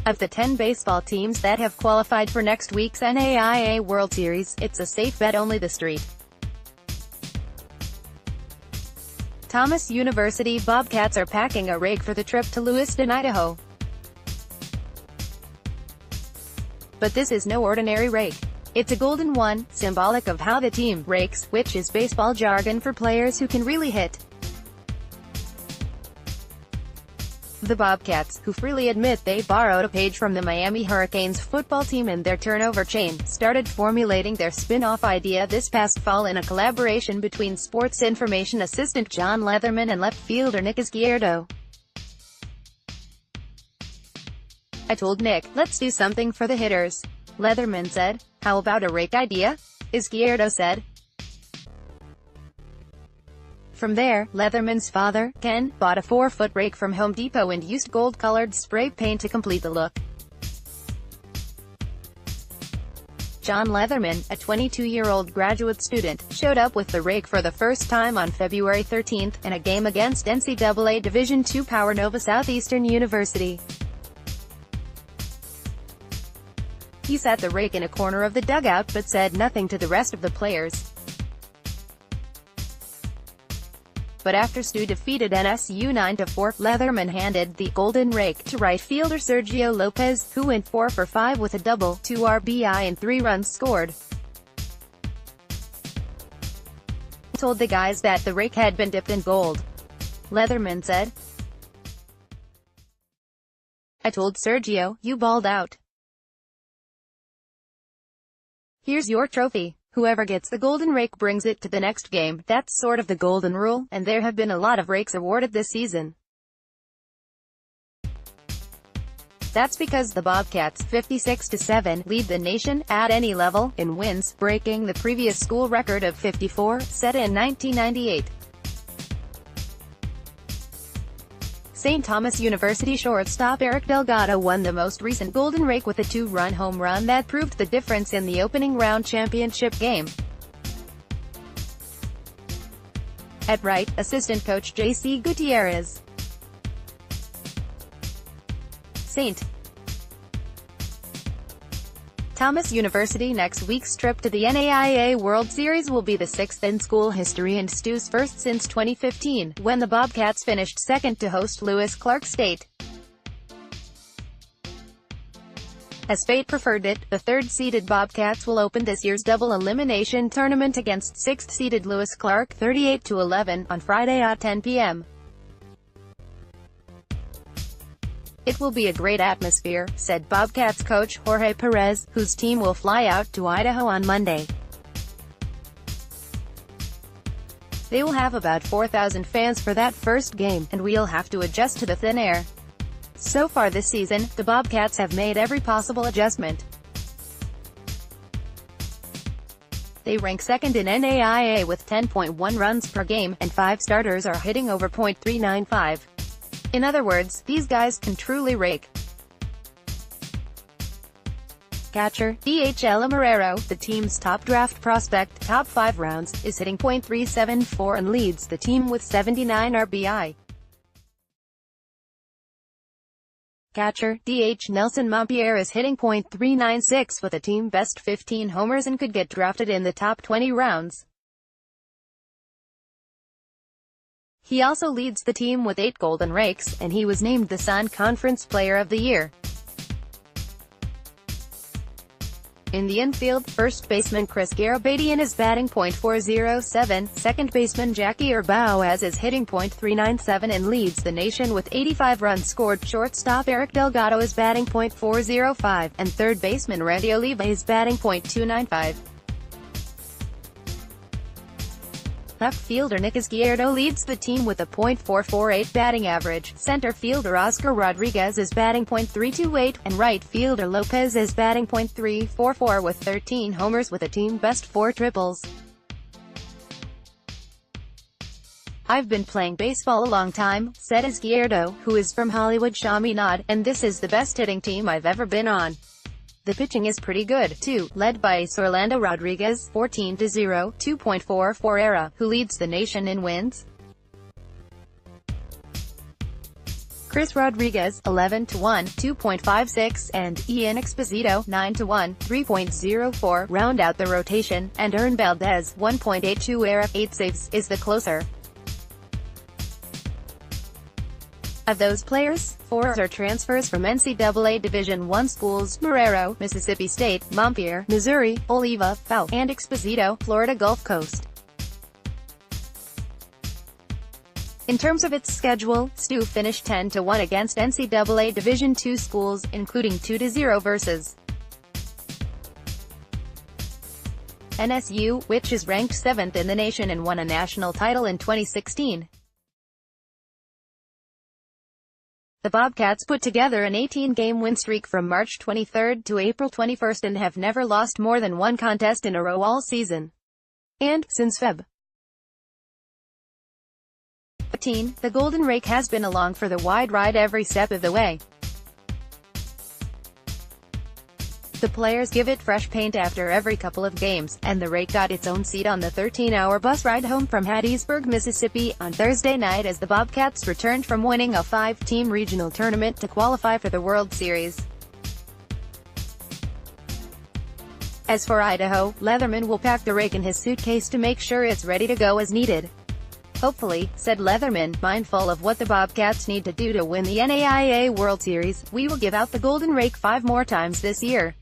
Of the 10 baseball teams that have qualified for next week's NAIA World Series, it's a safe bet only the Street. Thomas University Bobcats are packing a rake for the trip to Lewiston, Idaho. But this is no ordinary rake. It's a golden one, symbolic of how the team rakes, which is baseball jargon for players who can really hit. The Bobcats, who freely admit they borrowed a page from the Miami Hurricanes football team in their turnover chain, started formulating their spin-off idea this past fall in a collaboration between sports information assistant John Leatherman and left fielder Nick Izquierdo. "I told Nick, let's do something for the hitters," Leatherman said. "How about a rake idea?" Izquierdo said. From there, Leatherman's father, Ken, bought a 4-foot rake from Home Depot and used gold-colored spray paint to complete the look. John Leatherman, a 22-year-old graduate student, showed up with the rake for the first time on February 13 in a game against NCAA Division II power Nova Southeastern University. He set the rake in a corner of the dugout but said nothing to the rest of the players. But after SU defeated NSU 9-4, Leatherman handed the golden rake to right fielder Sergio Lopez, who went 4 for 5 with a double, 2 RBI and 3 runs scored. He told the guys that the rake had been dipped in gold. Leatherman said, "I told Sergio, you balled out. Here's your trophy. Whoever gets the golden rake brings it to the next game. That's sort of the golden rule, and there have been a lot of rakes awarded this season. That's because the Bobcats, 56-7, lead the nation, at any level, in wins, breaking the previous school record of 54, set in 1998. St. Thomas University shortstop Eric Delgado won the most recent golden rake with a 2-run home run that proved the difference in the opening round championship game. At right, assistant coach J.C. Gutierrez. St. Thomas University next week's trip to the NAIA World Series will be the 6th in school history and Stu's first since 2015, when the Bobcats finished second to host Lewis Clark State. As fate preferred it, the third-seeded Bobcats will open this year's double elimination tournament against 6th-seeded Lewis Clark, 38-11, on Friday at 10 p.m. "It will be a great atmosphere," said Bobcats coach Jorge Perez, whose team will fly out to Idaho on Monday. "They will have about 4,000 fans for that first game, and we'll have to adjust to the thin air. So far this season, the Bobcats have made every possible adjustment. They rank second in NAIA with 10.1 runs per game, and 5 starters are hitting over .395. In other words, these guys can truly rake." Catcher D.H.L. Marrero, the team's top draft prospect, top 5 rounds, is hitting .374 and leads the team with 79 RBI. Catcher D.H. Nelson Montpierre is hitting .396 with a team-best 15 homers and could get drafted in the top 20 rounds. He also leads the team with 8 golden rakes, and he was named the Sun Conference Player of the Year. In the infield, first baseman Chris Garabedian is batting .407, second baseman Jackie Urbaoaz is hitting .397 and leads the nation with 85 runs scored. Shortstop Eric Delgado is batting .405, and third baseman Randy Oliva is batting .295. Left fielder Nick Izquierdo leads the team with a .448 batting average, center fielder Oscar Rodriguez is batting .328, and right fielder Lopez is batting .344 with 13 homers with a team-best 4 triples. "I've been playing baseball a long time," said Izquierdo, who is from Hollywood Chaminade, "and this is the best hitting team I've ever been on. The pitching is pretty good, too, led by Orlando Rodriguez, 14-0, 2.44 ERA, who leads the nation in wins. Chris Rodriguez, 11-1, 2.56, and Ian Exposito, 9-1, 3.04, round out the rotation, and Ern Valdez, 1.82 ERA, 8 saves, is the closer. Of those players, 4 are transfers from NCAA Division I schools: Marrero, Mississippi State; Montpelier, Missouri; Oliva, FAU; and Exposito, Florida Gulf Coast. In terms of its schedule, STU finished 10-1 against NCAA Division II schools, including 2-0 versus NSU, which is ranked 7th in the nation and won a national title in 2016. The Bobcats put together an 18-game win streak from March 23 to April 21 and have never lost more than one contest in a row all season. And, since Feb. 15, the Golden Rake has been along for the wide ride every step of the way. The players give it fresh paint after every couple of games, and the Rake got its own seat on the 13-hour bus ride home from Hattiesburg, Mississippi, on Thursday night as the Bobcats returned from winning a 5-team regional tournament to qualify for the World Series. As for Idaho, Leatherman will pack the Rake in his suitcase to make sure it's ready to go as needed. Hopefully, said Leatherman, mindful of what the Bobcats need to do to win the NAIA World Series, we will give out the Golden Rake 5 more times this year.